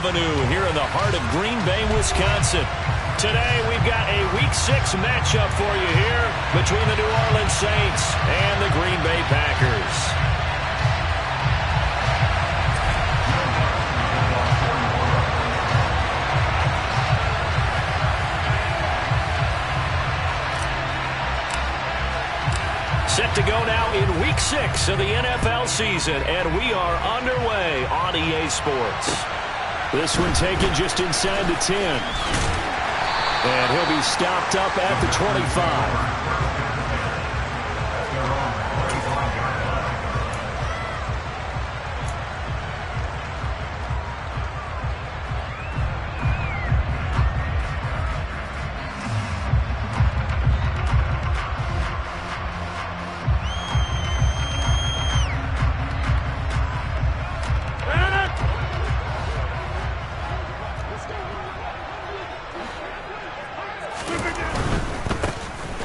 Avenue here in the heart of Green Bay, Wisconsin. Today we've got a Week 6 matchup for you here between the New Orleans Saints and the Green Bay Packers. Set to go now in Week 6 of the NFL season, and we are underway on EA Sports. This one taken just inside the 10. And he'll be stopped up at the 25.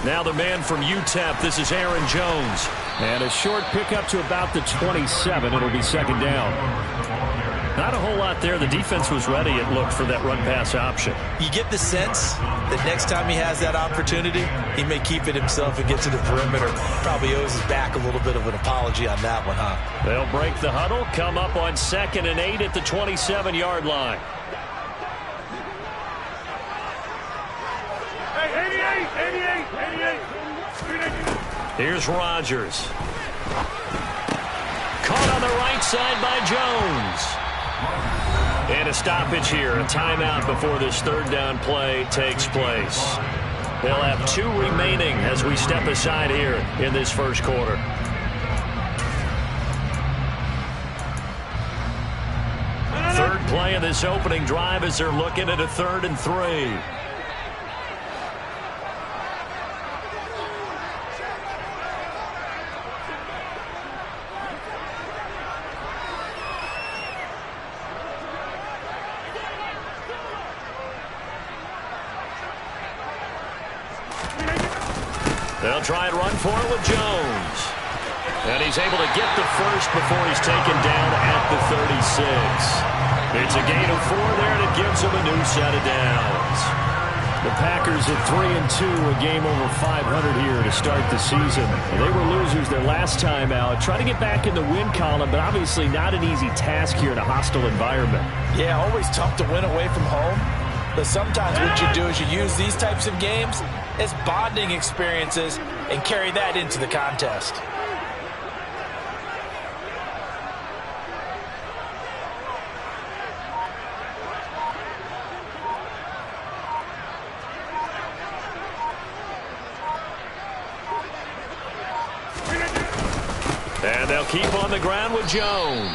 Now the man from UTEP, this is Aaron Jones. And a short pickup to about the 27. It'll be second down. Not a whole lot there. The defense was ready, it looked, for that run-pass option. You get the sense that next time he has that opportunity, he may keep it himself and get to the perimeter. Probably owes his back a little bit of an apology on that one, huh? They'll break the huddle, come up on 2nd and 8 at the 27-yard line. Here's Rodgers. Caught on the right side by Jones. And a stoppage here, a timeout before this third down play takes place. They'll have 2 remaining as we step aside here in this first quarter. Third play of this opening drive as they're looking at a 3rd and 3. They'll try and run for it with Jones. And he's able to get the first before he's taken down at the 36. It's a gain of 4 there, and it gives him a new set of downs. The Packers at 3-2, a game over 500 here to start the season. They were losers their last time out. Try to get back in the win column, but obviously not an easy task here in a hostile environment. Yeah, always tough to win away from home. But sometimes what you do is you use these types of games as bonding experiences and carry that into the contest. And they'll keep on the ground with Jones.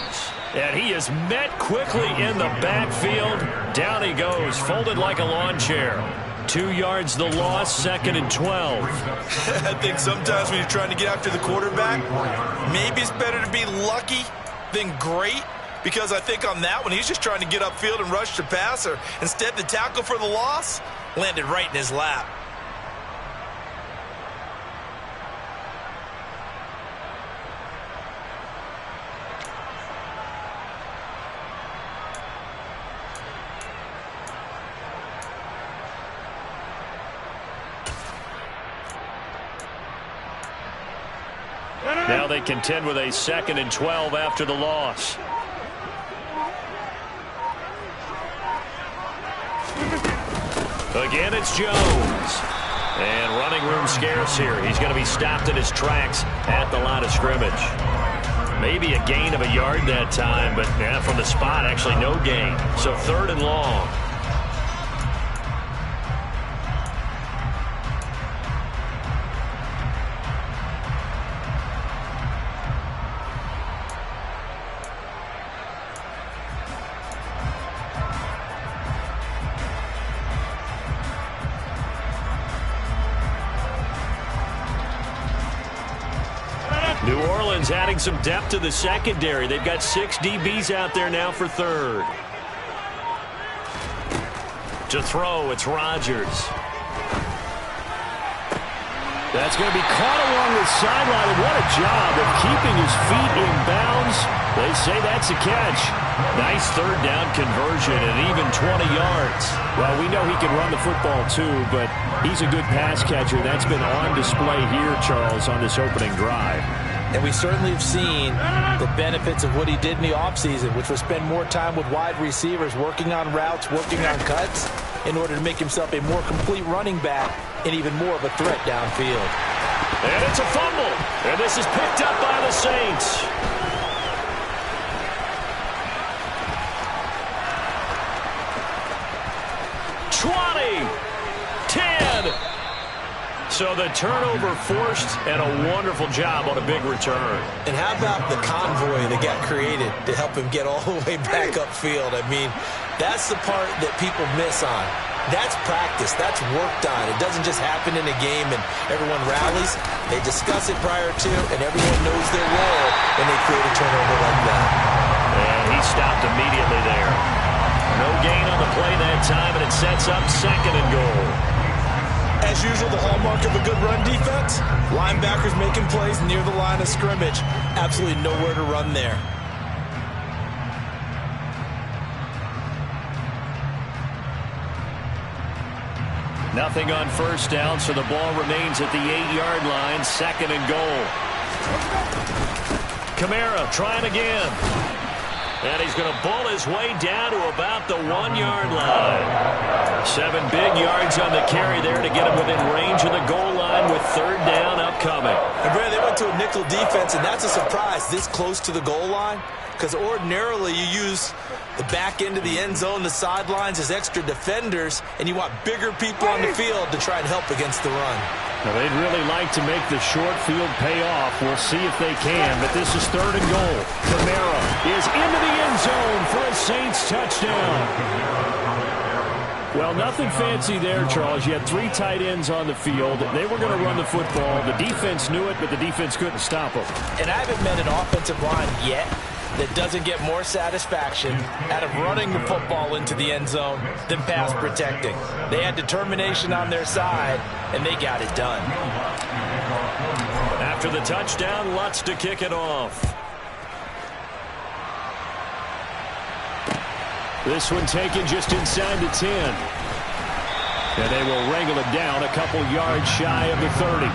And he is met quickly in the backfield. Down he goes, folded like a lawn chair. 2 yards the loss, 2nd and 12. I think sometimes when you're trying to get after the quarterback, maybe it's better to be lucky than great. Because I think on that one, he's just trying to get upfield and rush the passer. Instead, the tackle for the loss landed right in his lap. Now they contend with a 2nd and 12 after the loss. Again, it's Jones. And running room scarce here. He's going to be stopped in his tracks at the line of scrimmage. Maybe a gain of a yard that time, but yeah, from the spot, actually no gain. So 3rd and long. New Orleans adding some depth to the secondary. They've got 6 DBs out there now for 3rd. To throw, it's Rodgers. That's going to be caught along the sideline, and what a job of keeping his feet in bounds. They say that's a catch. Nice third down conversion and even 20 yards. Well, we know he can run the football too, but he's a good pass catcher. That's been on display here, Charles, on this opening drive. And we certainly have seen the benefits of what he did in the offseason, which was spend more time with wide receivers, working on routes, working on cuts, in order to make himself a more complete running back and even more of a threat downfield. And it's a fumble. And this is picked up by the Saints. So the turnover forced, and a wonderful job on a big return. And how about the convoy that got created to help him get all the way back upfield? I mean, that's the part that people miss on. That's practice. That's worked on. It doesn't just happen in a game and everyone rallies. They discuss it prior to, and everyone knows their role when they create a turnover like that. And he stopped immediately there. No gain on the play that time, and it sets up 2nd and goal. As usual, the hallmark of a good run defense, linebackers making plays near the line of scrimmage. Absolutely nowhere to run there. Nothing on first down, so the ball remains at the 8-yard line, 2nd and goal. Kamara trying again. And he's going to bull his way down to about the 1-yard line. 7 big yards on the carry there to get him within range of the goal line with 3rd down upcoming. And Brad, they went to a nickel defense, and that's a surprise this close to the goal line, because ordinarily you use the back end of the end zone, the sidelines as extra defenders, and you want bigger people on the field to try and help against the run. Now, they'd really like to make the short field pay off. We'll see if they can, but this is 3rd and goal. Kamara is into the end zone for a Saints touchdown. Well, nothing fancy there, Charles. You had 3 tight ends on the field. They were going to run the football. The defense knew it, but the defense couldn't stop them. And I haven't met an offensive line yet that doesn't get more satisfaction out of running the football into the end zone than pass protecting. They had determination on their side, and they got it done. After the touchdown, Lutz to kick it off. This one taken just inside the 10. And they will wrangle it down a couple yards shy of the 30.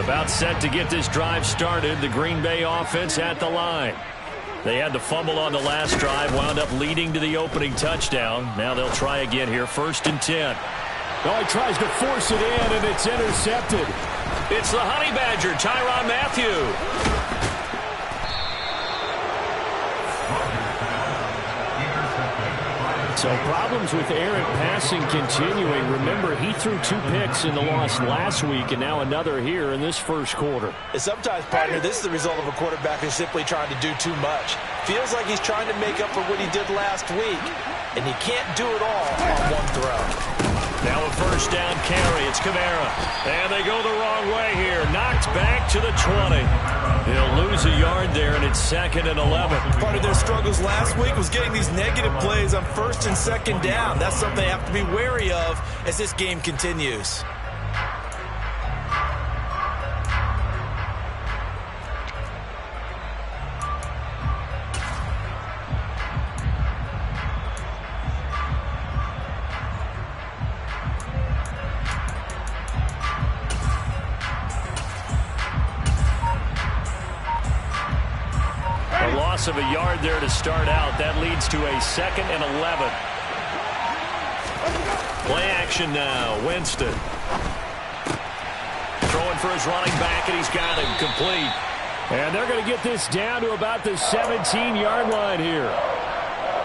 About set to get this drive started. The Green Bay offense at the line. They had the fumble on the last drive, wound up leading to the opening touchdown. Now they'll try again here, 1st and 10. Oh, he tries to force it in, and it's intercepted. It's the Honey Badger, Tyrann Mathieu. So problems with errant passing continuing. Remember, he threw 2 picks in the loss last week, and now another here in this first quarter. And sometimes, partner, this is the result of a quarterback who's simply trying to do too much. Feels like he's trying to make up for what he did last week, and he can't do it all on one throw. Now a 1st down carry. It's Kamara. And they go the wrong way here. Knocked back to the 20. He'll lose a yard there, and it's 2nd and 11. Part of their struggles last week was getting these negative plays on 1st and 2nd down. That's something they have to be wary of as this game continues. Of a yard there to start out. That leads to a 2nd and 11. Play action now. Winston throwing for his running back, and he's got him complete. And they're going to get this down to about the 17-yard line here.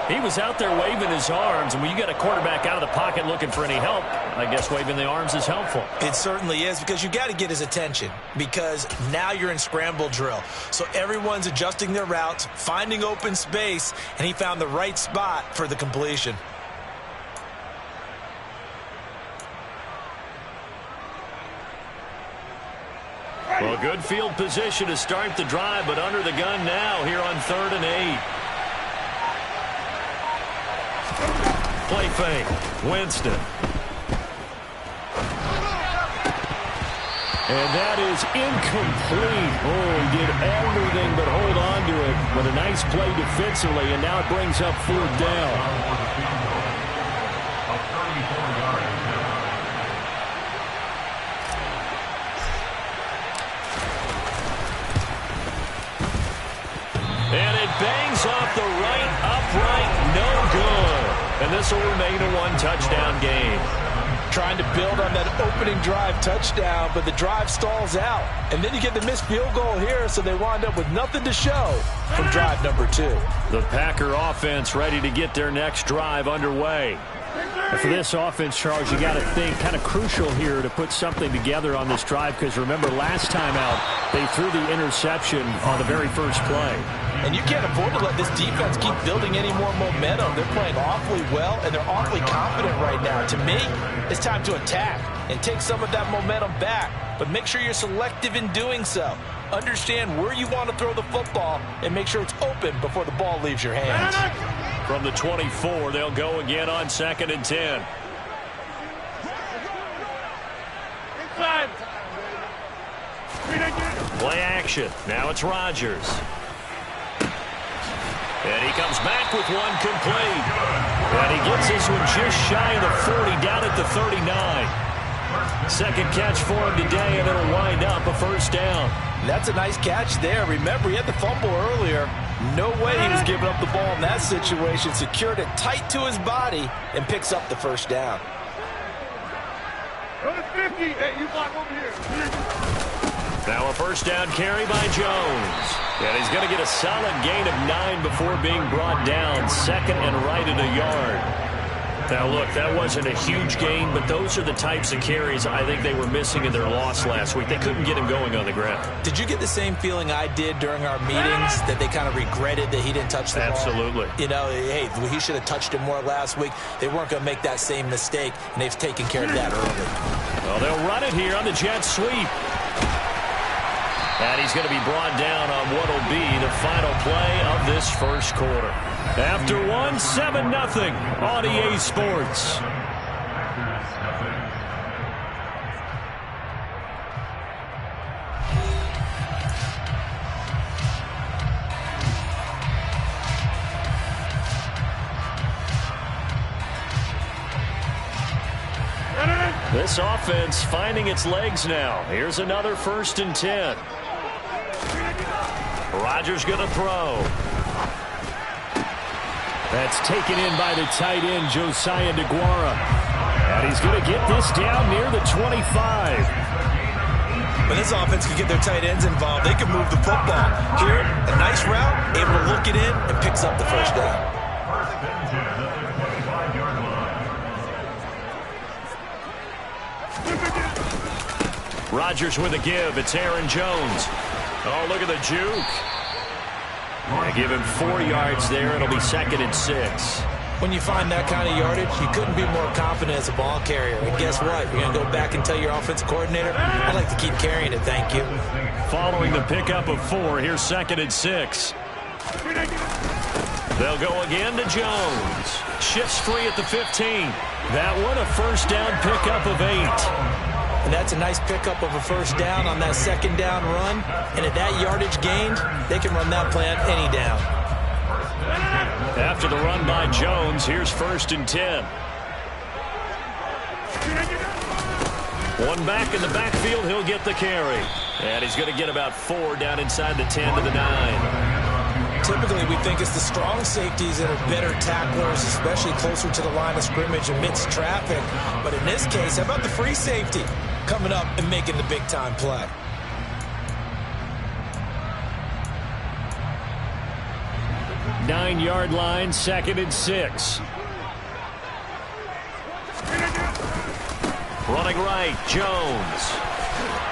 He was out there waving his arms, and when you get a quarterback out of the pocket looking for any help, I guess waving the arms is helpful. It certainly is, because you got to get his attention, because now you're in scramble drill. So everyone's adjusting their routes, finding open space, and he found the right spot for the completion. Well, good field position to start the drive, but under the gun now here on 3rd and 8. Play fake. Winston. And that is incomplete. Oh, he did everything but hold on to it. But a nice play defensively, and now it brings up 4th down. And it bangs off the right upright. No good. And this will remain a 1-touchdown game. Trying to build on that opening drive touchdown, but the drive stalls out. And then you get the missed field goal here, so they wind up with nothing to show from drive number 2. The Packer offense ready to get their next drive underway. And for this offense, Charles, you got to think kind of crucial here to put something together on this drive, because remember last time out they threw the interception on the very first play. And you can't afford to let this defense keep building any more momentum. They're playing awfully well, and they're awfully confident right now. To me, it's time to attack and take some of that momentum back. But make sure you're selective in doing so. Understand where you want to throw the football and make sure it's open before the ball leaves your hands. From the 24, they'll go again on 2nd and 10. Play action. Now it's Rodgers. And he comes back with one complete. And he gets this one just shy of the 40, down at the 39. Second catch for him today, and it'll wind up a 1st down. That's a nice catch there. Remember, he had the fumble earlier. No way he was giving up the ball in that situation. Secured it tight to his body and picks up the 1st down. Hey, you block over here. Now a 1st down carry by Jones. And he's going to get a solid gain of 9 before being brought down. 2nd and right at a yard. Now, look, that wasn't a huge gain, but those are the types of carries I think they were missing in their loss last week. They couldn't get him going on the ground. Did you get the same feeling I did during our meetings, that they kind of regretted that he didn't touch the ball? Absolutely. You know, hey, he should have touched it more last week. They weren't going to make that same mistake, and they've taken care of that early. Well, they'll run it here on the jet sweep. And he's going to be brought down on what will be the final play of this 1st quarter. After 1, 7-0 on EA Sports. This offense finding its legs now. Here's another 1st and 10. Rodgers going to throw. That's taken in by the tight end, Josiah DeGuara. And he's going to get this down near the 25. When this offense can get their tight ends involved, they can move the football. Here, a nice route, able to look it in, and picks up the 1st down. Rodgers with a give. It's Aaron Jones. Oh, look at the juke. They give him 4 yards there. It'll be 2nd and 6. When you find that kind of yardage, you couldn't be more confident as a ball carrier. And guess what? You're going to go back and tell your offensive coordinator, I'd like to keep carrying it, thank you. Following the pickup of 4, here's 2nd and 6. They'll go again to Jones. Shifts free at the 15. That one a 1st down pickup of 8. And that's a nice pickup of a 1st down on that 2nd down run. And at that yardage gained, they can run that play on any down. After the run by Jones, here's 1st and 10. One back in the backfield, he'll get the carry. And he's going to get about 4 down inside the 10 to the 9. Typically, we think it's the strong safeties that are better tacklers, especially closer to the line of scrimmage amidst traffic. But in this case, how about the free safety coming up and making the big-time play? Nine-yard line, 2nd and 6. Running right, Jones.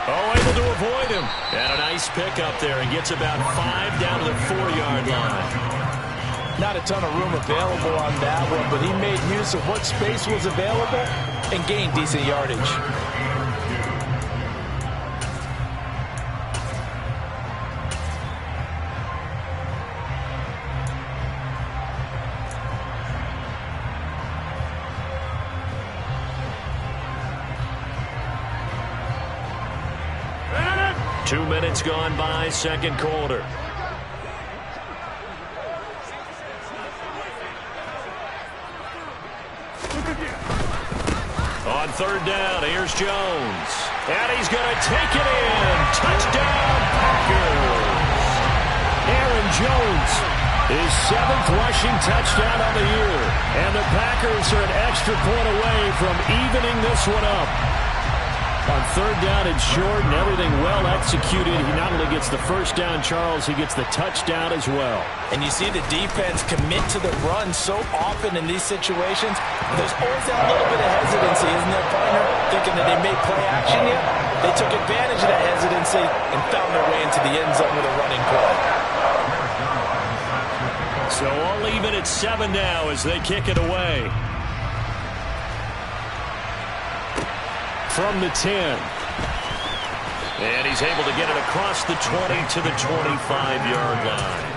Oh, able to avoid him. And a nice pickup there. He gets about 5 down to the 4-yard line. Not a ton of room available on that one, but he made use of what space was available and gained decent yardage. 2 minutes gone by, second quarter. On third down, here's Jones. And he's going to take it in. Touchdown, Packers. Aaron Jones, his 7th rushing touchdown on the year. And the Packers are an extra point away from evening this one up. On third down and short and everything well executed, he not only gets the first down, Charles, he gets the touchdown as well. And you see the defense commit to the run so often in these situations. There's always that little bit of hesitancy, isn't there, partner? Thinking that they may play action yet. They took advantage of that hesitancy and found their way into the end zone with a running play. So all even at 7 now as they kick it away. From the 10. And he's able to get it across the 20 to the 25-yard line.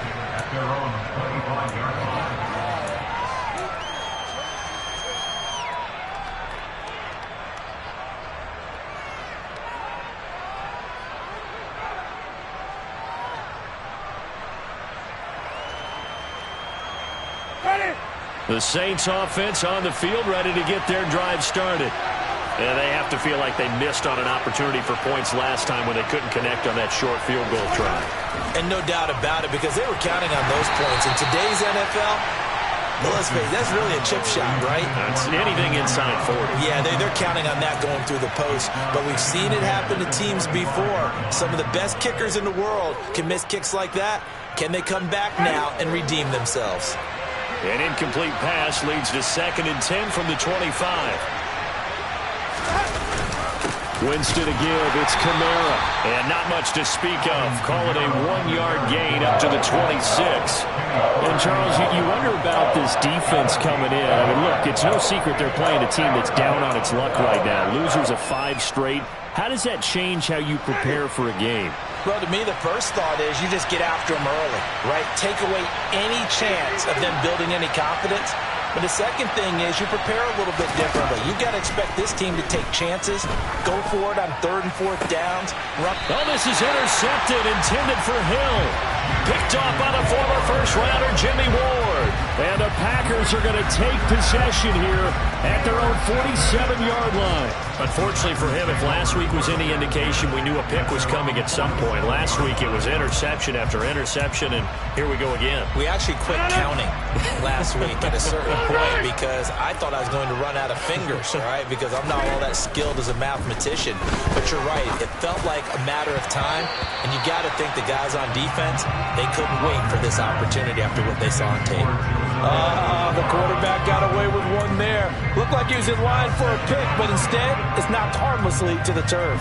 The Saints offense on the field, ready to get their drive started. And they have to feel like they missed on an opportunity for points last time when they couldn't connect on that short field goal try. And no doubt about it, because they were counting on those points. In today's NFL, let's face it, that's really a chip shot, right? That's anything inside 40. Yeah, they're counting on that going through the post. But we've seen it happen to teams before. Some of the best kickers in the world can miss kicks like that. Can they come back now and redeem themselves? An incomplete pass leads to 2nd and 10 from the 25. Winston to give. It's Kamara. And not much to speak of. Call it a 1-yard gain up to the 26. And, Charles, you wonder about this defense coming in. I mean, look, it's no secret they're playing a team that's down on its luck right now. Losers of 5 straight. How does that change how you prepare for a game? Well, to me, the first thought is you just get after them early, right? Take away any chance of them building any confidence. But the second thing is you prepare a little bit differently. You got to expect this team to take chances, go for it on 3rd and 4th downs. Oh, this is intercepted, intended for Hill. Picked off by the former first-rounder Jimmy Ward. And the Packers are going to take possession here at their own 47-yard line. Unfortunately for him, if last week was any indication, we knew a pick was coming at some point. Last week it was interception after interception, and here we go again. We actually quit counting last week at a certain point because I thought I was going to run out of fingers, right? Because I'm not all that skilled as a mathematician. But you're right. It felt like a matter of time, and you got to think the guys on defense, they couldn't wait for this opportunity after what they saw on tape. The quarterback got away with one there. Looked like he was in line for a pick, but instead, it's knocked harmlessly to the turf.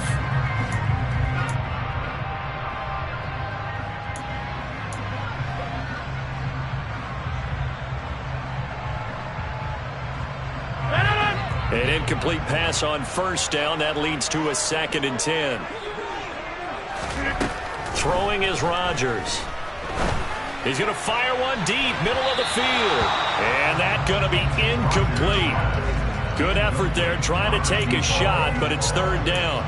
An incomplete pass on first down. That leads to a 2nd and 10. Throwing is Rodgers. He's going to fire one deep, middle of the field. And that's going to be incomplete. Good effort there, trying to take a shot, but it's 3rd down.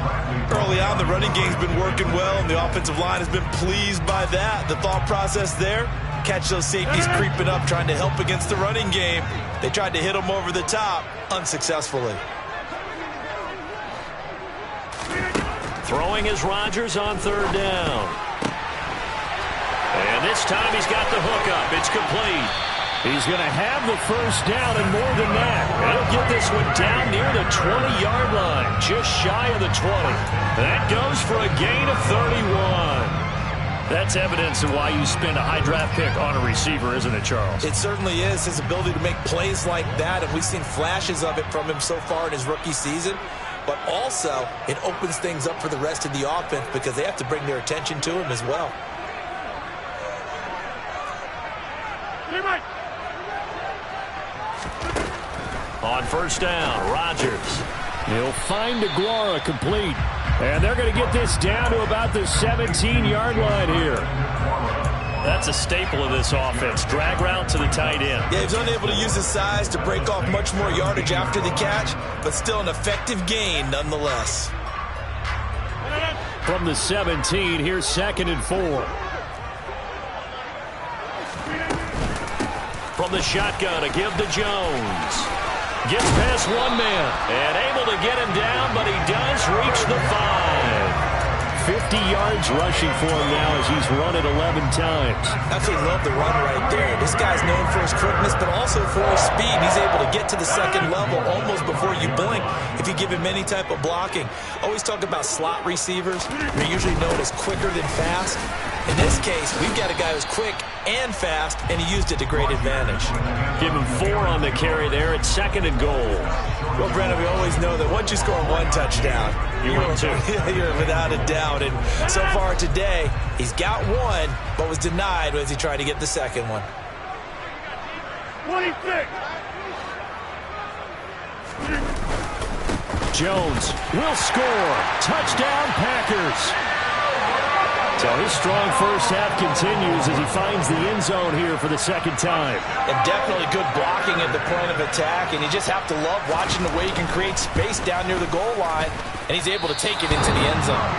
Early on, the running game's been working well, and the offensive line has been pleased by that. The thought process there, catch those safeties creeping up, trying to help against the running game. They tried to hit them over the top, unsuccessfully. Throwing is Rodgers on 3rd down. And this time he's got the hook up. It's complete. He's going to have the first down and more than that. He'll get this one down near the 20-yard line, just shy of the 20. That goes for a gain of 31. That's evidence of why you spend a high draft pick on a receiver, isn't it, Charles? It certainly is. His ability to make plays like that, and we've seen flashes of it from him so far in his rookie season. But also, it opens things up for the rest of the offense because they have to bring their attention to him as well. On first down, Rodgers. He'll find Aguara complete. And they're going to get this down to about the 17-yard line here. That's a staple of this offense. Drag route to the tight end. Yeah, he was unable to use his size to break off much more yardage after the catch, but still an effective gain nonetheless. From the 17, here's 2nd and 4. From the shotgun, a give to Jones. Gets past one man and able to get him down, but he does reach the 5. 50 yards rushing for him now as he's run it 11 times. Absolutely love the run right there. This guy's known for his quickness, but also for his speed. He's able to get to the second level almost before you blink if you give him any type of blocking. Always talk about slot receivers. They're usually known as quicker than fast. In this case, we've got a guy who's quick and fast, and he used it to great advantage. Give him 4 on the carry there at 2nd and goal. Well, Brandon, we always know that once you score one touchdown, you're without a doubt. And so far today, he's got one, but was denied as he tried to get the second one. 26. Jones will score. Touchdown, Packers. So his strong first half continues as he finds the end zone here for the second time. And definitely good blocking at the point of attack, and you just have to love watching the way he can create space down near the goal line, and he's able to take it into the end zone.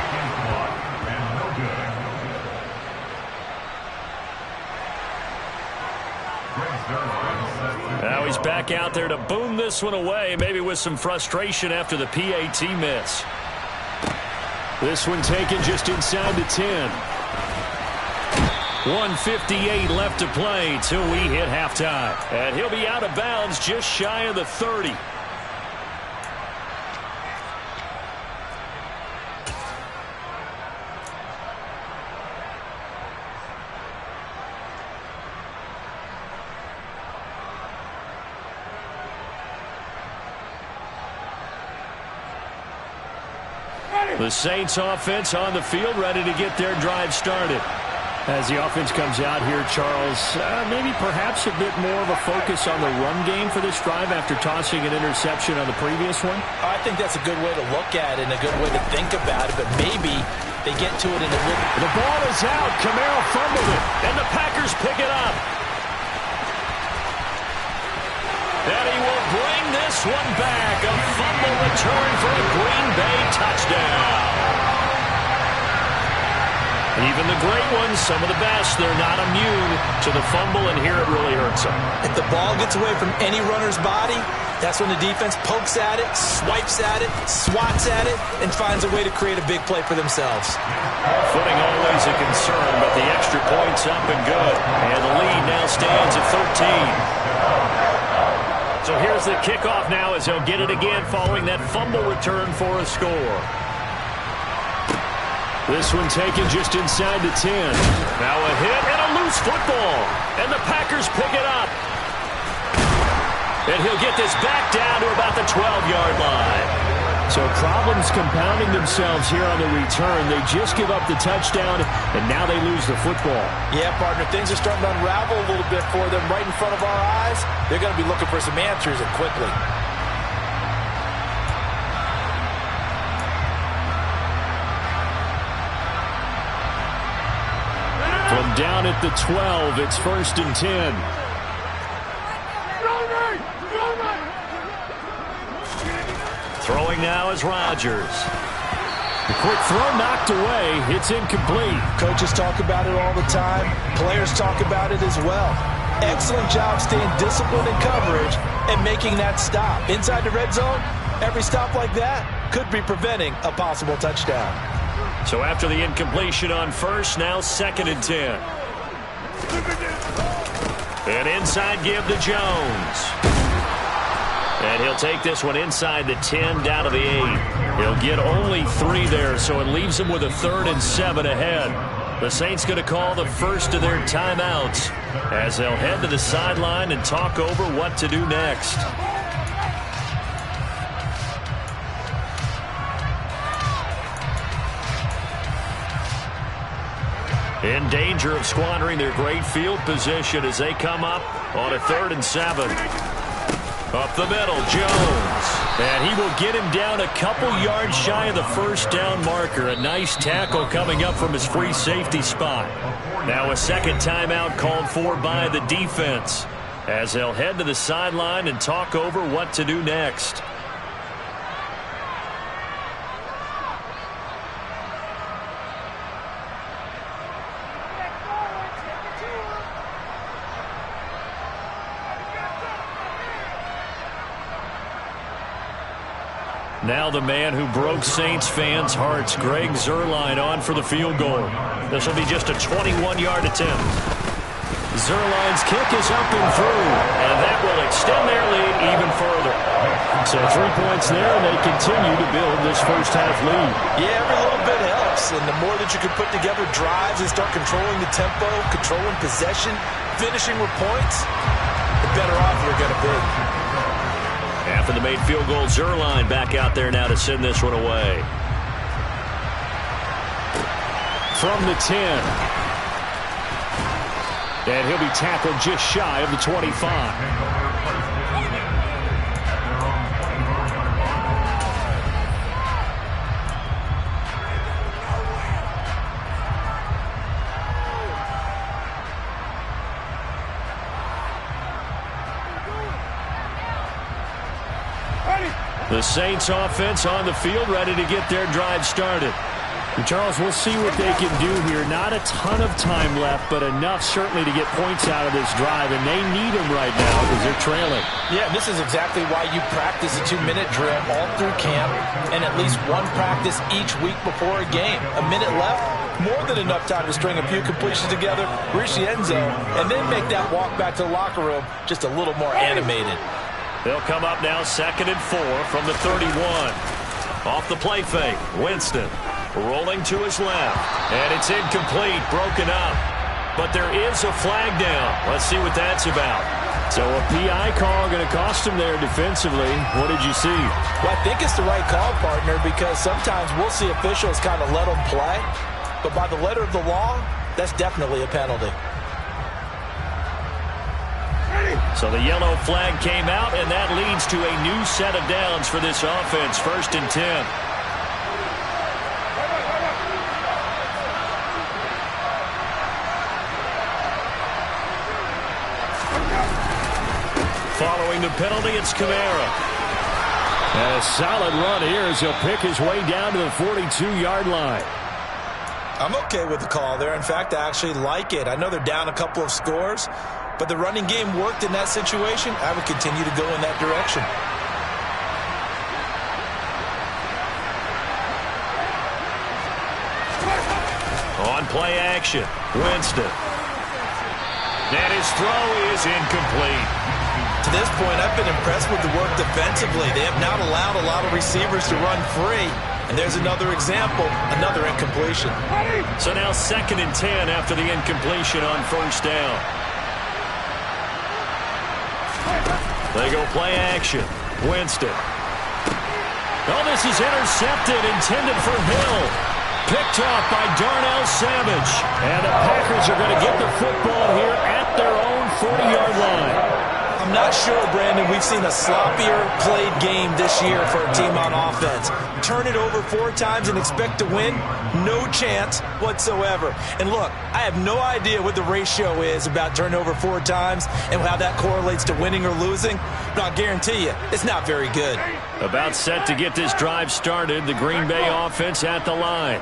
Now he's back out there to boom this one away, maybe with some frustration after the PAT miss. This one taken just inside the 10. 1:58 left to play till we hit halftime. And he'll be out of bounds just shy of the 30. The Saints offense on the field, ready to get their drive started. As the offense comes out here, Charles, maybe perhaps a bit more of a focus on the run game for this drive after tossing an interception on the previous one? I think that's a good way to look at it and a good way to think about it, but maybe they get to it in a little... The ball is out. Camaro fumbled it. And the Packers pick it up. And he will bring this one back. A fumble return for a Green Bay touchdown. Even the great ones, some of the best, they're not immune to the fumble, and here it really hurts them. If the ball gets away from any runner's body, that's when the defense pokes at it, swipes at it, swats at it, and finds a way to create a big play for themselves. Footing always a concern, but the extra point's up and good. And the lead now stands at 13. So here's the kickoff now as he'll get it again following that fumble return for a score. This one taken just inside the 10. Now a hit and a loose football. And the Packers pick it up. And he'll get this back down to about the 12-yard line. So problems compounding themselves here on the return. They just give up the touchdown, and now they lose the football. Yeah, partner, things are starting to unravel a little bit for them right in front of our eyes. They're going to be looking for some answers, and quickly. From down at the 12, it's 1st and 10. Throwing now is Rodgers. The quick throw knocked away. It's incomplete. Coaches talk about it all the time. Players talk about it as well. Excellent job staying disciplined in coverage and making that stop. Inside the red zone, every stop like that could be preventing a possible touchdown. So after the incompletion on first, now 2nd and 10. And inside give to Jones. And he'll take this one inside the 10 down to the 8. He'll get only 3 there, so it leaves him with a 3rd and 7 ahead. The Saints going to call the first of their timeouts as they'll head to the sideline and talk over what to do next. In danger of squandering their great field position as they come up on a 3rd and 7. Up the middle, Jones. And he will get him down a couple yards shy of the first down marker. A nice tackle coming up from his free safety spot. Now a second timeout called for by the defense as they'll head to the sideline and talk over what to do next. Now the man who broke Saints fans' hearts, Greg Zuerlein, on for the field goal. This will be just a 21-yard attempt. Zuerlein's kick is up and through, and that will extend their lead even further. So 3 points there, and they continue to build this first-half lead. Yeah, every little bit helps, and the more that you can put together drives and start controlling the tempo, controlling possession, finishing with points, the better off you're going to be. After the made field goal, Zuerlein back out there now to send this one away. From the 10. And he'll be tackled just shy of the 25. The Saints offense on the field, ready to get their drive started. And Charles, we'll see what they can do here. Not a ton of time left, but enough certainly to get points out of this drive, and they need them right now because they're trailing. Yeah, this is exactly why you practice a 2-minute drill all through camp and at least one practice each week before a game. A minute left, more than enough time to string a few completions together, reach the end zone, and then make that walk back to the locker room just a little more animated. They'll come up now 2nd and 4 from the 31. Off the play fake, Winston rolling to his left. And it's incomplete, broken up. But there is a flag down. Let's see what that's about. So a PI call going to cost him there defensively. What did you see? Well, I think it's the right call, partner, because sometimes we'll see officials kind of let them play. But by the letter of the law, that's definitely a penalty. So the yellow flag came out, and that leads to a new set of downs for this offense. 1st and 10. Following the penalty, it's Kamara. And a solid run here as he'll pick his way down to the 42-yard line. I'm okay with the call there. In fact, I actually like it. I know they're down a couple of scores, but the running game worked in that situation. I would continue to go in that direction. On play action, Winston. And his throw is incomplete. To this point, I've been impressed with the work defensively. They have not allowed a lot of receivers to run free. And there's another example, another incompletion. So now 2nd and 10 after the incompletion on 1st down. They go play action. Winston. Oh, this is intercepted, intended for Hill. Picked off by Darnell Savage. And the Packers are going to get the football here at their own 40-yard line. I'm not sure, Brandon, we've seen a sloppier played game this year for a team on offense. Turn it over 4 times and expect to win? No chance whatsoever. And look, I have no idea what the ratio is about turning over 4 times and how that correlates to winning or losing, but I'll guarantee you, it's not very good. About set to get this drive started, the Green Bay offense at the line.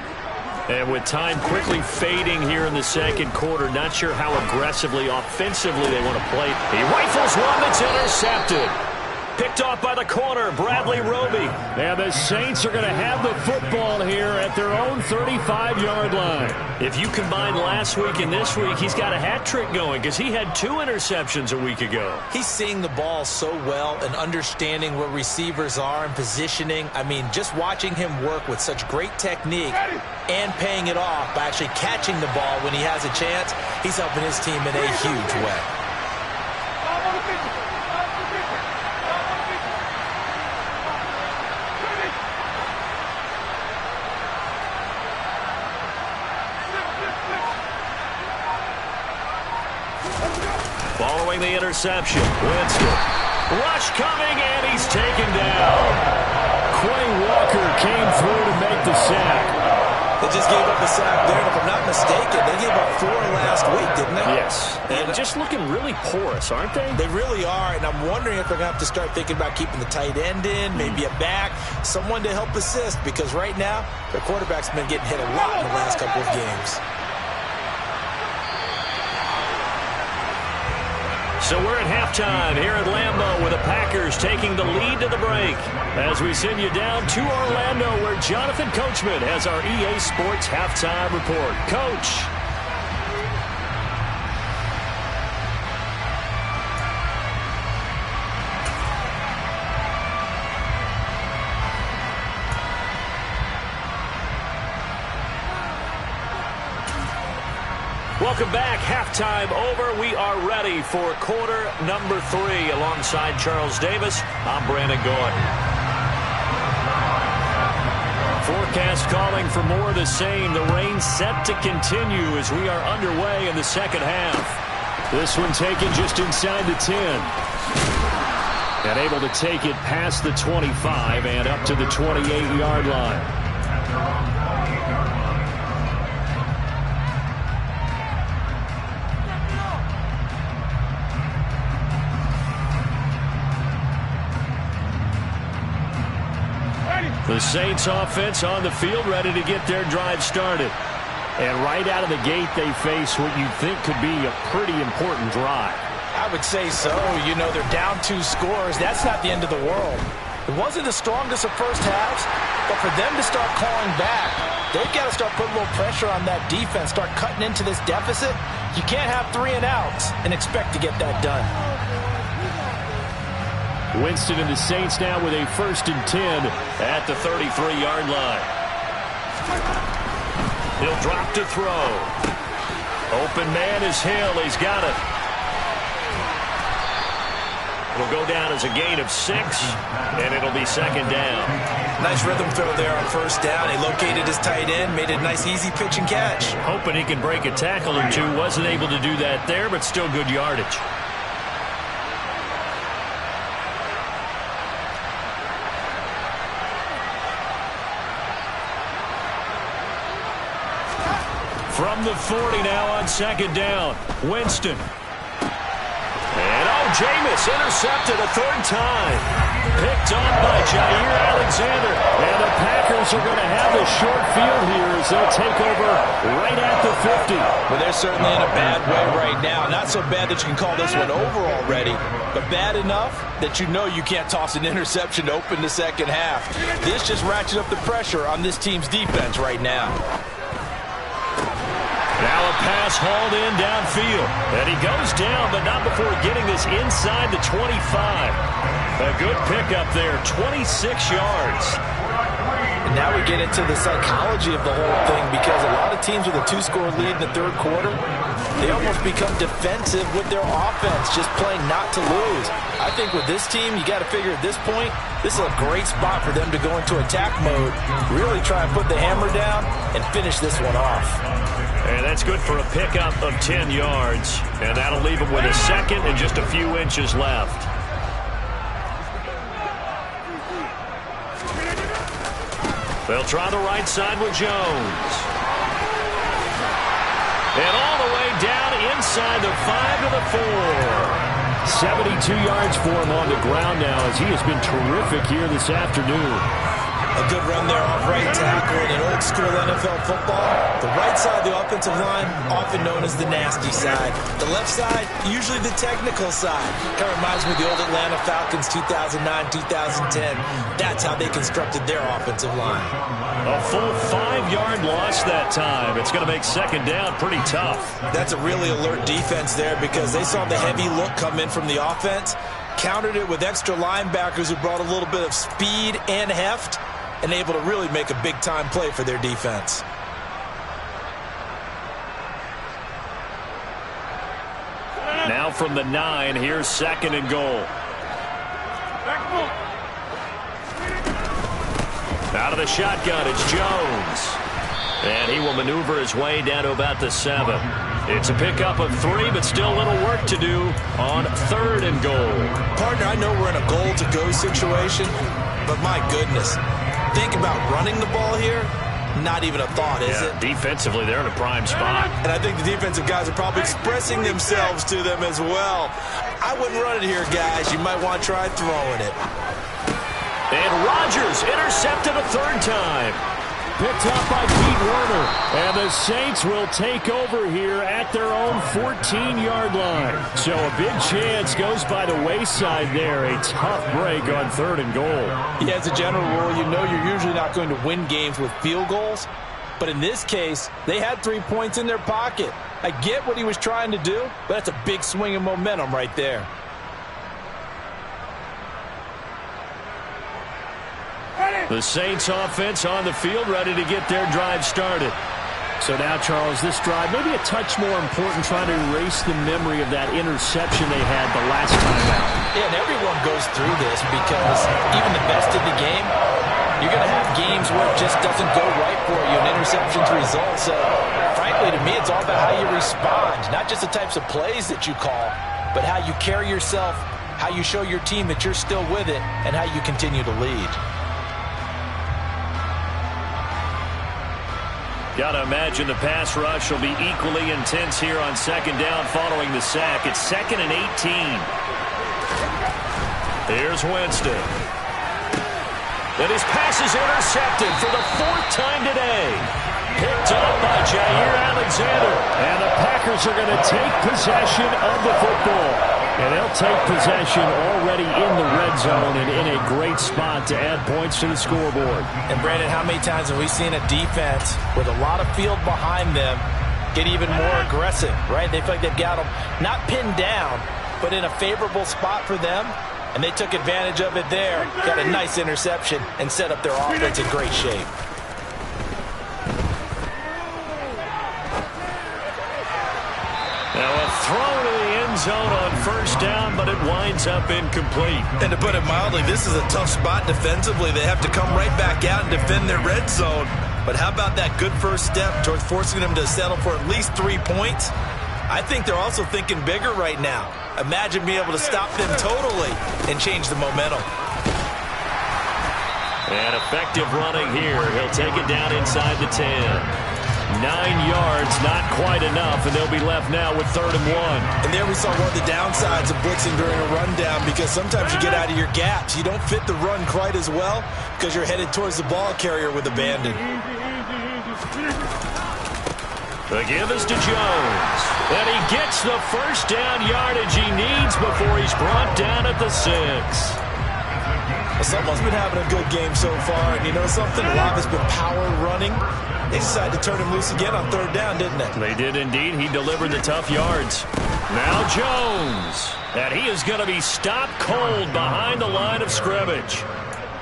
And with time quickly fading here in the 2nd quarter, not sure how aggressively, offensively they want to play. He rifles one that's intercepted. Picked off by the corner, Bradley Roby. And the Saints are going to have the football here at their own 35-yard line. If you combine last week and this week, he's got a hat trick going because he had 2 interceptions a week ago. He's seeing the ball so well and understanding where receivers are and positioning. I mean, just watching him work with such great technique and paying it off by actually catching the ball when he has a chance, he's helping his team in a huge way. Following the interception, Winston. Rush coming, and he's taken down. Quay Walker came through to make the sack. They just gave up a sack there, and if I'm not mistaken, they gave up 4 last week, didn't they? Yes. And just looking really porous, aren't they? They really are, and I'm wondering if they're going to have to start thinking about keeping the tight end in, maybe a back, someone to help assist, because right now, their quarterback's been getting hit a lot in the last couple of games. So we're at halftime here at Lambeau with the Packers taking the lead to the break. As we send you down to Orlando where Jonathan Coachman has our EA Sports halftime report. Coach. Welcome back. Halftime over. We are ready for quarter number 3 alongside Charles Davis. I'm Brandon Gordon. Forecast calling for more of the same. The rain set to continue as we are underway in the second half. This one taken just inside the 10. And able to take it past the 25 and up to the 28-yard line. The Saints offense on the field ready to get their drive started. And right out of the gate, they face what you think could be a pretty important drive. I would say so. You know, they're down 2 scores. That's not the end of the world. It wasn't the strongest of first halves, but for them to start clawing back, they've got to start putting a little pressure on that defense, start cutting into this deficit. You can't have 3 and outs and expect to get that done. Winston and the Saints now with a 1st and 10 at the 33-yard line. He'll drop to throw. Open man is Hill. He's got it. It'll go down as a gain of 6, and it'll be 2nd down. Nice rhythm throw there on 1st down. He located his tight end, made it a nice easy pitch and catch. Hoping he can break a tackle or two. Wasn't able to do that there, but still good yardage. From the 40 now on 2nd down. Winston. And Jameis intercepted a 3rd time. Picked on by Jair Alexander. And the Packers are going to have a short field here as they'll take over right at the 50. Well, they're certainly in a bad way right now. Not so bad that you can call this one over already, but bad enough that you know you can't toss an interception to open the second half. This just ratchets up the pressure on this team's defense right now. Now a pass hauled in downfield. And he goes down, but not before getting this inside the 25. A good pickup there, 26 yards. And now we get into the psychology of the whole thing because a lot of teams with a 2-score lead in the 3rd quarter, they almost become defensive with their offense, just playing not to lose. I think with this team, you got to figure at this point, this is a great spot for them to go into attack mode, really try and put the hammer down and finish this one off. And that's good for a pickup of 10 yards. And that'll leave him with a 2nd and just a few inches left. They'll try the right side with Jones. And all the way down inside the 5 to the 4. 72 yards for him on the ground now as he has been terrific here this afternoon. A good run there off right tackle in an old-school NFL football. The right side of the offensive line, often known as the nasty side. The left side, usually the technical side. Kind of reminds me of the old Atlanta Falcons 2009-2010. That's how they constructed their offensive line. A full 5-yard loss that time. It's going to make 2nd down pretty tough. That's a really alert defense there because they saw the heavy look come in from the offense, countered it with extra linebackers who brought a little bit of speed and heft, and able to really make a big-time play for their defense. Now from the 9, here's 2nd and goal. Out of the shotgun, it's Jones. And he will maneuver his way down to about the 7. It's a pickup of 3, but still a little work to do on 3rd and goal. Partner, I know we're in a goal-to-go situation, but my goodness, think about running the ball here. Not even a thought, is it? Defensively, they're in a prime spot. And I think the defensive guys are probably expressing themselves to them as well. I wouldn't run it here, guys. You might want to try throwing it. And Rodgers intercepted a 3rd time. picked up by Pete Werner. And the Saints will take over here at their own 14-yard line. So a big chance goes by the wayside there. A tough break on 3rd and goal. Yeah, as a general rule, you know you're usually not going to win games with field goals. But in this case, they had 3 points in their pocket. I get what he was trying to do, but that's a big swing of momentum right there. The Saints offense on the field, ready to get their drive started. So now, Charles, this drive maybe a touch more important, trying to erase the memory of that interception they had the last time out. Yeah, and everyone goes through this because even the best in the game, you're going to have games where it just doesn't go right for you and interceptions result. So, frankly, to me, it's all about how you respond, not just the types of plays that you call, but how you carry yourself, how you show your team that you're still with it, and how you continue to lead. Got to imagine the pass rush will be equally intense here on 2nd down following the sack. It's 2nd and 18. Here's Winston. And his pass is intercepted for the 4th time today. Picked up by Jair Alexander. And the Packers are going to take possession of the football. And they'll take possession already in the red zone and in a great spot to add points to the scoreboard. And, Brandon, how many times have we seen a defense with a lot of field behind them get even more aggressive, right? They feel like they've got them not pinned down, but in a favorable spot for them. And they took advantage of it there, got a nice interception, and set up their offense in great shape. Now a throw to the end zone on 1st down, but it winds up incomplete. And to put it mildly, this is a tough spot defensively. They have to come right back out and defend their red zone. But how about that good first step towards forcing them to settle for at least 3 points? I think they're also thinking bigger right now. Imagine being able to stop them totally and change the momentum. And effective running here. He'll take it down inside the 10. 9 yards, not quite enough, and they'll be left now with 3rd and 1. And there we saw one of the downsides of blitzing during a rundown, because sometimes you get out of your gaps. You don't fit the run quite as well because you're headed towards the ball carrier with abandon. The give is to Jones. And he gets the 1st down yardage he needs before he's brought down at the 6. Well, someone's been having a good game so far, and you know something? A lot of it's been power running. They decided to turn him loose again on 3rd down, didn't they? They did indeed. He delivered the tough yards. Now Jones. And he is going to be stopped cold behind the line of scrimmage.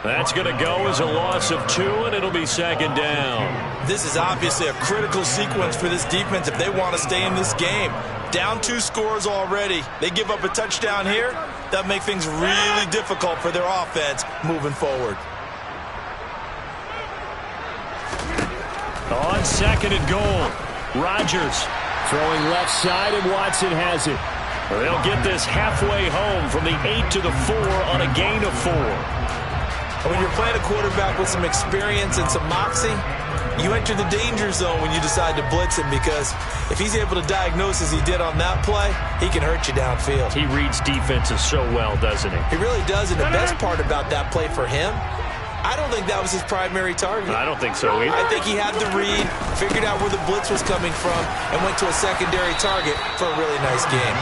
That's going to go as a loss of 2, and it'll be 2nd down. This is obviously a critical sequence for this defense if they want to stay in this game. Down 2 scores already. They give up a touchdown here. That'll make things really difficult for their offense moving forward. On 2nd and goal, Rodgers throwing left side, and Watson has it. They'll get this halfway home from the 8 to the 4 on a gain of 4. When you're playing a quarterback with some experience and some moxie, you enter the danger zone when you decide to blitz him, because if he's able to diagnose as he did on that play, he can hurt you downfield. He reads defenses so well, doesn't he? He really does, and the best part about that play for him, I don't think that was his primary target. I don't think so either. I think he had the read, figured out where the blitz was coming from, and went to a secondary target for a really nice game.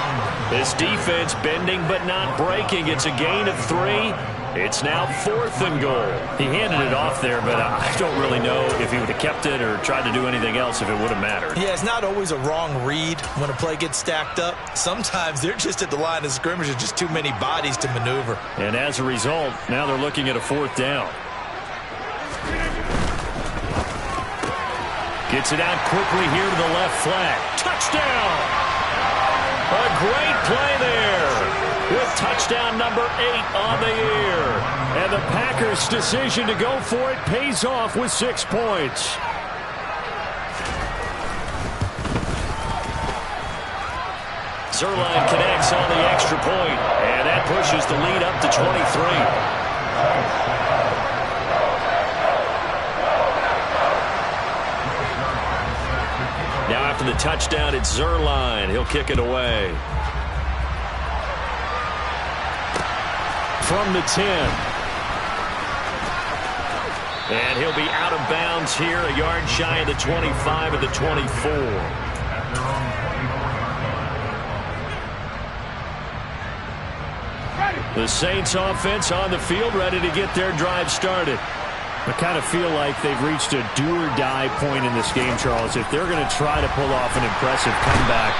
This defense bending but not breaking. It's a gain of 3. It's now 4th and goal. He handed it off there, but I don't really know if he would have kept it or tried to do anything else if it would have mattered. Yeah, it's not always a wrong read when a play gets stacked up. Sometimes they're just at the line of scrimmage with just too many bodies to maneuver. And as a result, now they're looking at a 4th down. Gets it out quickly here to the left flat. Touchdown! A great play there with touchdown number 8 on the year. And the Packers' decision to go for it pays off with 6 points. Zuerlein connects on the extra point, and that pushes the lead up to 23. Now after the touchdown, it's Zuerlein. He'll kick it away. From the 10. And he'll be out of bounds here, a yard shy of the 25 of the 24. The Saints offense on the field, ready to get their drive started. I kind of feel like they've reached a do-or-die point in this game, Charles. If they're going to try to pull off an impressive comeback,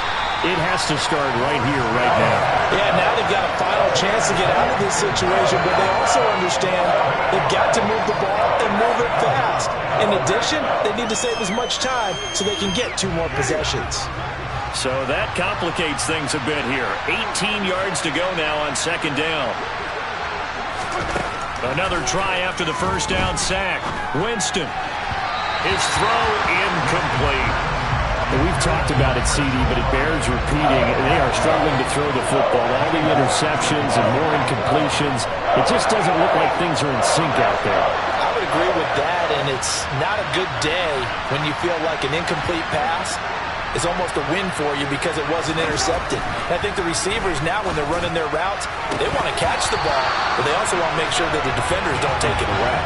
it has to start right here, right now. Yeah, now they've got a final chance to get out of this situation, but they also understand they've got to move the ball and move it fast. In addition, they need to save as much time so they can get 2 more possessions. So that complicates things a bit here. 18 yards to go now on second down. Another try after the first down sack. Winston. His throw incomplete. We've talked about it, CD, but it bears repeating. They are struggling to throw the football. All the interceptions and more incompletions. It just doesn't look like things are in sync out there. I would agree with that, and it's not a good day when you feel like an incomplete pass is almost a win for you because it wasn't intercepted. And I think the receivers now, when they're running their routes, they want to catch the ball, but they also want to make sure that the defenders don't take it away.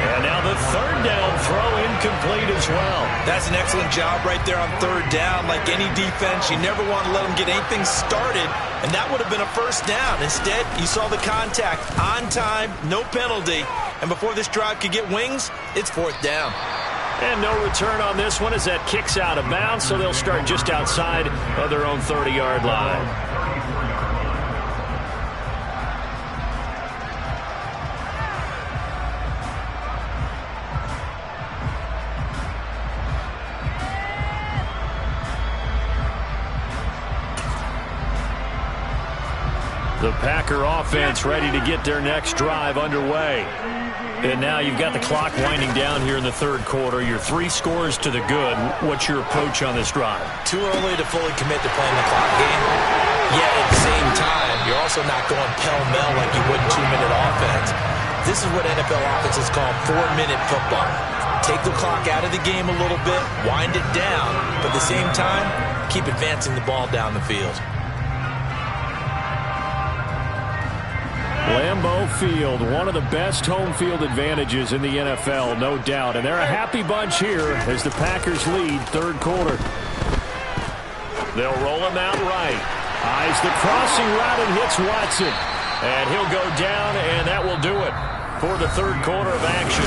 And now the third down throw incomplete as well. That's an excellent job right there on third down. Like any defense, you never want to let them get anything started, and that would have been a first down. Instead, you saw the contact on time, no penalty, and before this drive could get wings, it's fourth down. And no return on this one as that kicks out of bounds, so they'll start just outside of their own 30-yard line. The Packer offense ready to get their next drive underway. And now you've got the clock winding down here in the third quarter. Your 3 scores to the good. What's your approach on this drive? Too early to fully commit to playing the clock game. Yet at the same time, you're also not going pell-mell like you would in 2-minute offense. This is what NFL offenses call 4-minute football. Take the clock out of the game a little bit, wind it down, but at the same time, keep advancing the ball down the field. Lambeau Field, one of the best home field advantages in the NFL, no doubt. And they're a happy bunch here as the Packers lead third quarter. They'll roll him out right. Eyes the crossing route and hits Watson. And he'll go down, and that will do it for the third quarter of action.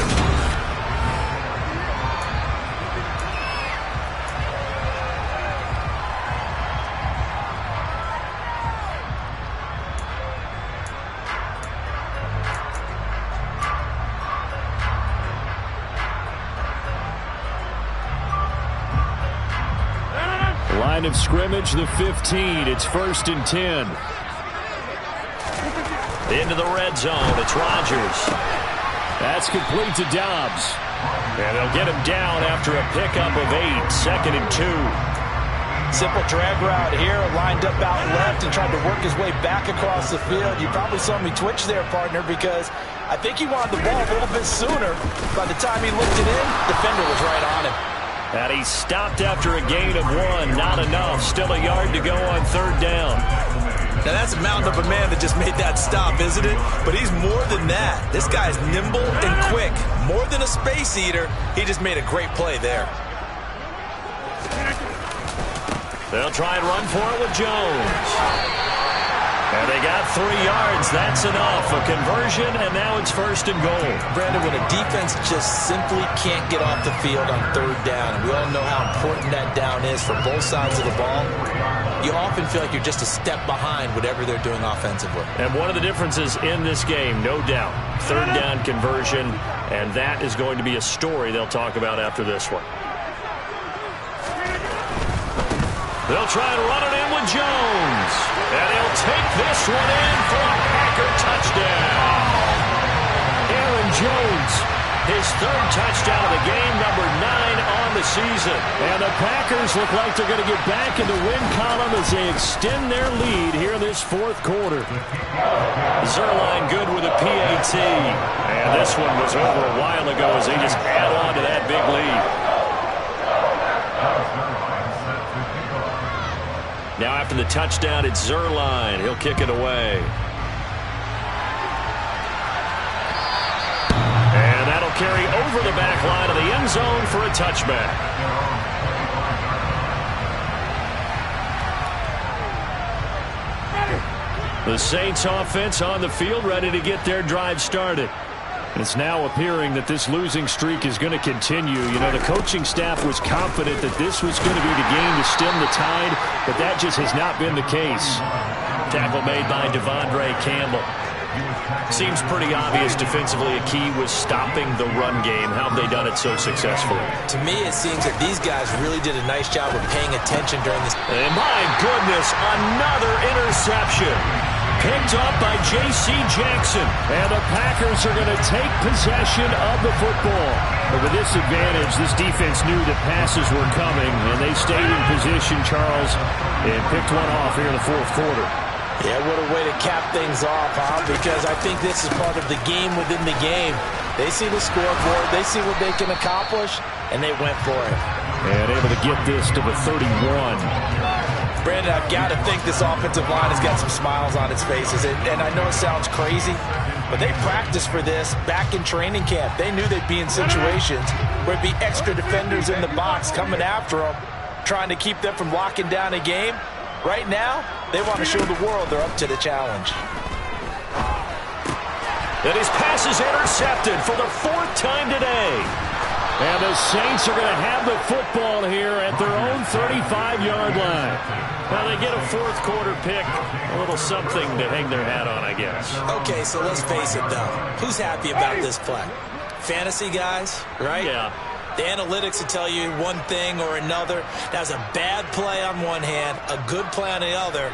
Line of scrimmage, the 15. It's 1st and 10. Into the red zone. It's Rodgers. That's complete to Dobbs. And they'll get him down after a pickup of 8. 2nd and 2. Simple drag route here, lined up out left and tried to work his way back across the field. You probably saw me twitch there, partner, because I think he wanted the ball a little bit sooner. By the time he looked it in, defender was right on him. And he stopped after a gain of 1. Not enough. Still a yard to go on third down. Now that's a mountain of a man that just made that stop, isn't it? But he's more than that. This guy's nimble and quick. More than a space eater, he just made a great play there. They'll try and run for it with Jones. And they got 3 yards. That's enough. A conversion, and now it's 1st and goal. Brandon, when a defense just simply can't get off the field on third down, and we all know how important that down is for both sides of the ball, you often feel like you're just a step behind whatever they're doing offensively. And one of the differences in this game, no doubt, third down conversion, and that is going to be a story they'll talk about after this one. They'll try and run it in with Jones. And he'll take this one in for a Packer touchdown. Aaron Jones, his 3rd touchdown of the game, number 9 on the season. And the Packers look like they're going to get back in the win column as they extend their lead here in this 4th quarter. Zuerlein good with a PAT. And this one was over a while ago as they just add on to that big lead. Now after the touchdown, it's Zuerlein. He'll kick it away. And that'll carry over the back line of the end zone for a touchback. The Saints offense on the field, ready to get their drive started. It's now appearing that this losing streak is going to continue. You know, the coaching staff was confident that this was going to be the game to stem the tide, but that just has not been the case. Tackle made by Devondre Campbell. Seems pretty obvious defensively a key was stopping the run game. How have they done it so successfully? To me, it seems that these guys really did a nice job of paying attention during this. And my goodness, another interception. Picked up by J.C. Jackson. And the Packers are going to take possession of the football. But with this advantage, this defense knew that passes were coming, and they stayed in position, Charles, and picked one off here in the fourth quarter. Yeah, what a way to cap things off, huh? Because I think this is part of the game within the game. They see the scoreboard, they see what they can accomplish, and they went for it. And able to get this to the 31. Brandon, I've got to think this offensive line has got some smiles on its faces. And I know it sounds crazy, but they practiced for this back in training camp. They knew they'd be in situations where it'd be extra defenders in the box coming after them, trying to keep them from locking down a game. Right now, they want to show the world they're up to the challenge. And his pass is intercepted for the fourth time today. And the Saints are going to have the football here at their own 35-yard line. Now they get a fourth quarter pick, a little something to hang their hat on, I guess. Okay, so let's face it, though. Who's happy about this play? Fantasy guys, right? Yeah. The analytics will tell you one thing or another. That was a bad play on one hand, a good play on the other,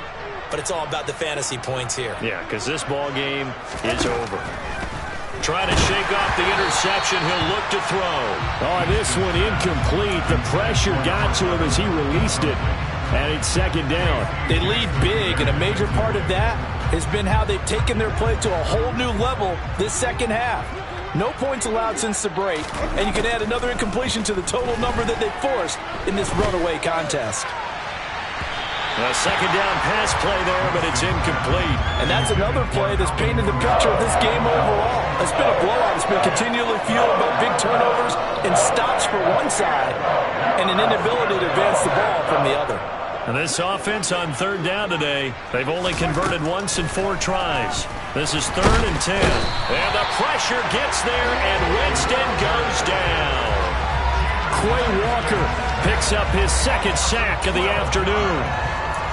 but it's all about the fantasy points here. Yeah, because this ball game is over. Trying to shake off the interception. He'll look to throw. Oh, this one incomplete. The pressure got to him as he released it. And it's second down. They lead big, and a major part of that has been how they've taken their play to a whole new level this second half. No points allowed since the break, and you can add another incompletion to the total number that they forced in this runaway contest. A second down pass play there, but it's incomplete. And that's another play that's painted the picture of this game overall. It's been a blowout. It's been continually fueled by big turnovers and stops for one side and an inability to advance the ball from the other. And this offense on third down today, they've only converted once in 4 tries. This is 3rd and 10. And the pressure gets there, and Winston goes down. Quay Walker picks up his second sack of the afternoon.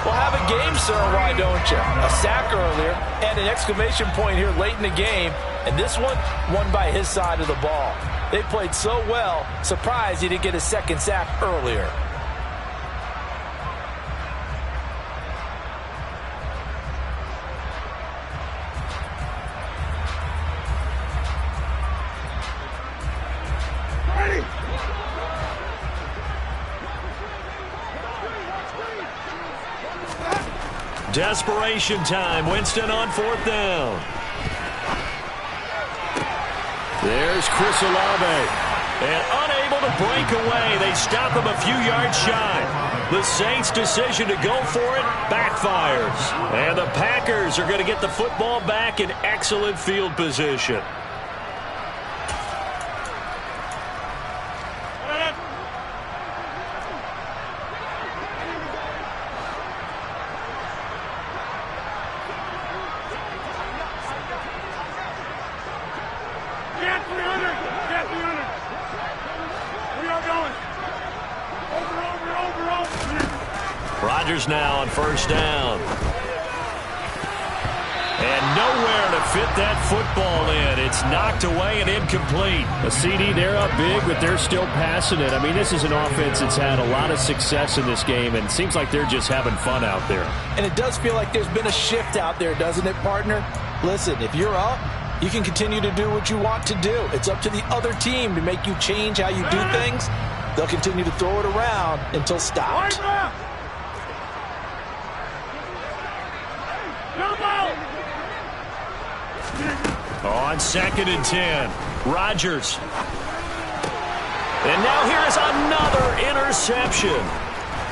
Well, have a game, sir, why don't you? A sack earlier and an exclamation point here late in the game. And this one, won by his side of the ball. They played so well, surprised he didn't get a second sack earlier. Desperation time. Winston on 4th down. There's Chris Olave. And unable to break away. They stop him a few yards shy. The Saints' decision to go for it backfires. And the Packers are going to get the football back in excellent field position. Rodgers now on 1st down. And nowhere to fit that football in. It's knocked away and incomplete. A CD, they're up big, but they're still passing it. I mean, this is an offense that's had a lot of success in this game, and it seems like they're just having fun out there. And it does feel like there's been a shift out there, doesn't it, partner? Listen, if you're up, you can continue to do what you want to do. It's up to the other team to make you change how you do things. They'll continue to throw it around until stopped. On 2nd and 10, Rodgers. And now here is another interception.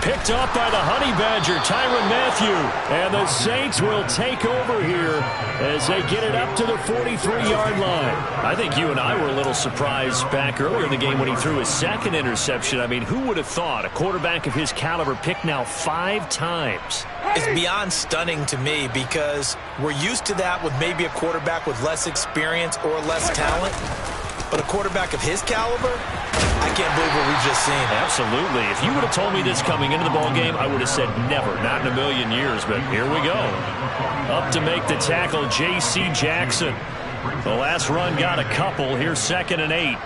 Picked off by the Honey Badger, Tyrann Mathieu. And the Saints will take over here as they get it up to the 43-yard line. I think you and I were a little surprised back earlier in the game when he threw his second interception. I mean, who would have thought a quarterback of his caliber picked now 5 times? It's beyond stunning to me because we're used to that with maybe a quarterback with less experience or less talent. But a quarterback of his caliber, I can't believe what we've just seen. Absolutely. If you would have told me this coming into the ball game, I would have said never, not in a million years. But here we go. Up to make the tackle, J.C. Jackson. The last run got a couple. Here's 2nd and 8.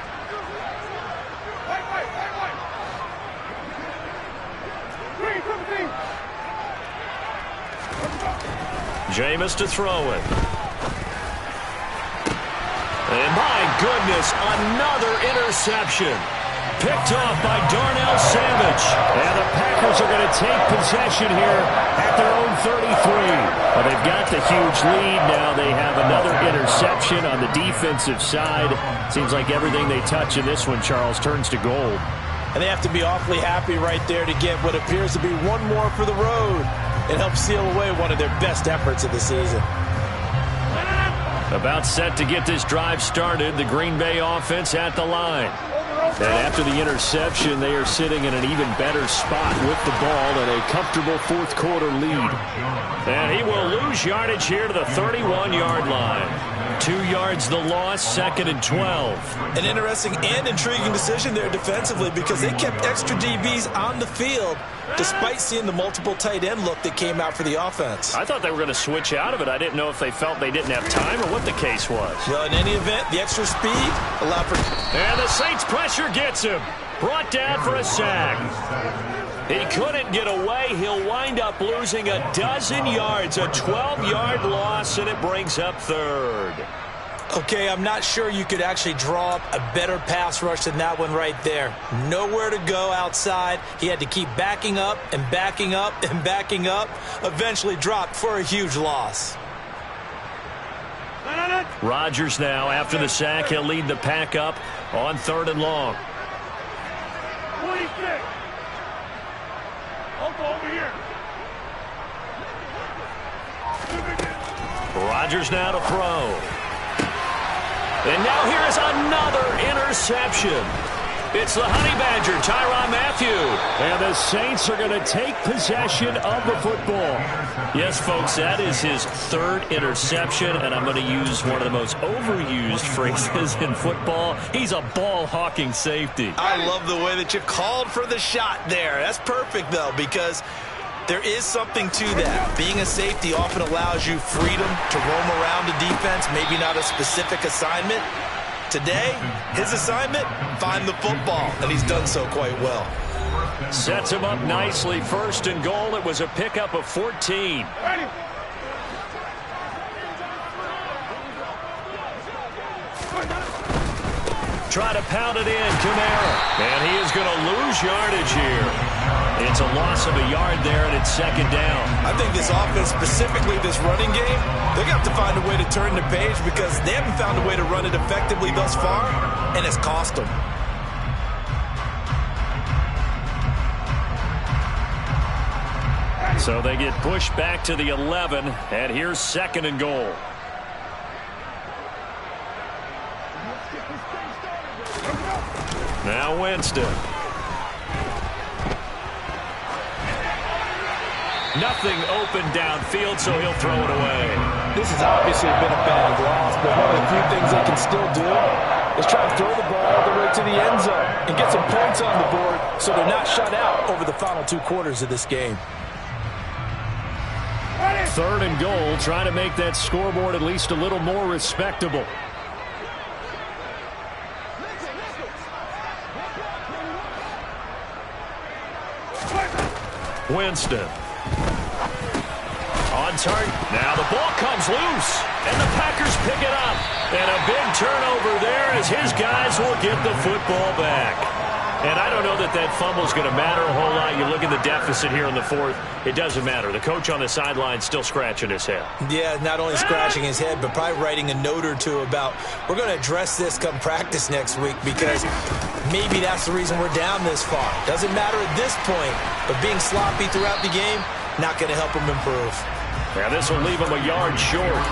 Jameis to throw it. And my goodness, another interception. Picked off by Darnell Savage. And the Packers are going to take possession here at their own 33. Well, they've got the huge lead. Now they have another interception on the defensive side. Seems like everything they touch in this one, Charles, turns to gold. And they have to be awfully happy right there to get what appears to be one more for the road. It helps seal away one of their best efforts of the season. About set to get this drive started, the Green Bay offense at the line. And after the interception, they are sitting in an even better spot with the ball and a comfortable fourth-quarter lead. And he will lose yardage here to the 31-yard line. 2 yards the loss, 2nd and 12. An interesting and intriguing decision there defensively because they kept extra DBs on the field despite seeing the multiple tight end look that came out for the offense. I thought they were going to switch out of it. I didn't know if they felt they didn't have time or what the case was. Well, in any event, the extra speed allowed for... And the Saints pressure gets him. Brought down for a sack. He couldn't get away. He'll wind up losing a dozen yards, a 12-yard loss, and it brings up 3rd. Okay, I'm not sure you could actually draw up a better pass rush than that one right there. Nowhere to go outside. He had to keep backing up and backing up and backing up. Eventually dropped for a huge loss. Rodgers now, after the sack, he'll lead the pack up on 3rd and long. Over here. Rodgers now to throw. And now here is another interception. It's the Honey Badger, Tyrann Mathieu. And the Saints are going to take possession of the football. Yes, folks, that is his 3rd interception, and I'm going to use one of the most overused phrases in football. He's a ball-hawking safety. I love the way that you called for the shot there. That's perfect, though, because there is something to that. Being a safety often allows you freedom to roam around the defense, maybe not a specific assignment. Today, his assignment, find the football, and he's done so quite well. Sets him up nicely. 1st and goal. It was a pickup of 14. Try to pound it in, Kamara. And he is going to lose yardage here. It's a loss of a yard there, and it's 2nd down. I think this offense, specifically this running game, they're going to have to find a way to turn the page because they haven't found a way to run it effectively thus far, and it's cost them. So they get pushed back to the 11, and here's 2nd and goal. Now Winston. Nothing open downfield, so he'll throw it away. This has obviously been a bad loss, but one of the few things they can still do is try to throw the ball all the way to the end zone and get some points on the board so they're not shut out over the final 2 quarters of this game. 3rd and goal, trying to make that scoreboard at least a little more respectable. Winston. On target. Now the ball comes loose, and the Packers pick it up. And a big turnover there as his guys will get the football back. And I don't know that that fumble is going to matter a whole lot. You look at the deficit here in the fourth, it doesn't matter. The coach on the sideline still scratching his head. Yeah, not only scratching his head, but probably writing a note or two about, we're going to address this come practice next week because maybe that's the reason we're down this far. Doesn't matter at this point, but being sloppy throughout the game, not going to help him improve. Now this will leave him a yard short.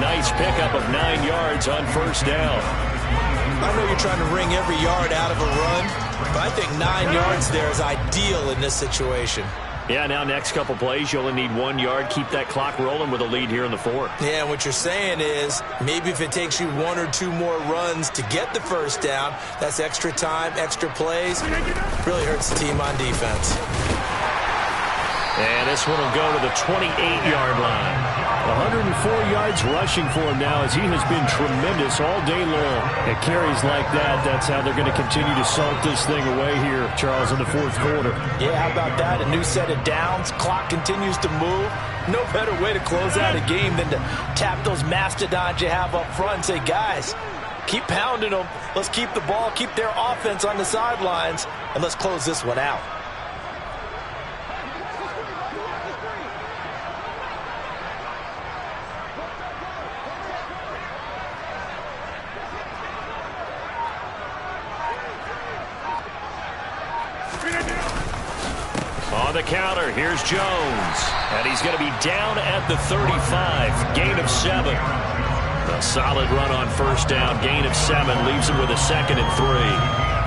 Nice pickup of 9 yards on first down. I know you're trying to wring every yard out of a run, but I think 9 yards there is ideal in this situation. Yeah, now next couple plays, you only need 1 yard. Keep that clock rolling with a lead here in the fourth. Yeah, and what you're saying is maybe if it takes you 1 or 2 more runs to get the first down, that's extra time, extra plays. Really hurts the team on defense. And this one will go to the 28-yard line. 104 yards rushing for him now as he has been tremendous all day long. At carries like that, that's how they're going to continue to salt this thing away here, Charles, in the fourth quarter. Yeah, how about that? A new set of downs. Clock continues to move. No better way to close out a game than to tap those mastodons you have up front and say, guys, keep pounding them. Let's keep the ball, keep their offense on the sidelines, and let's close this one out. On the counter, here's Jones. And he's going to be down at the 35. Gain of 7. A solid run on first down. Gain of 7 leaves him with a 2nd and 3.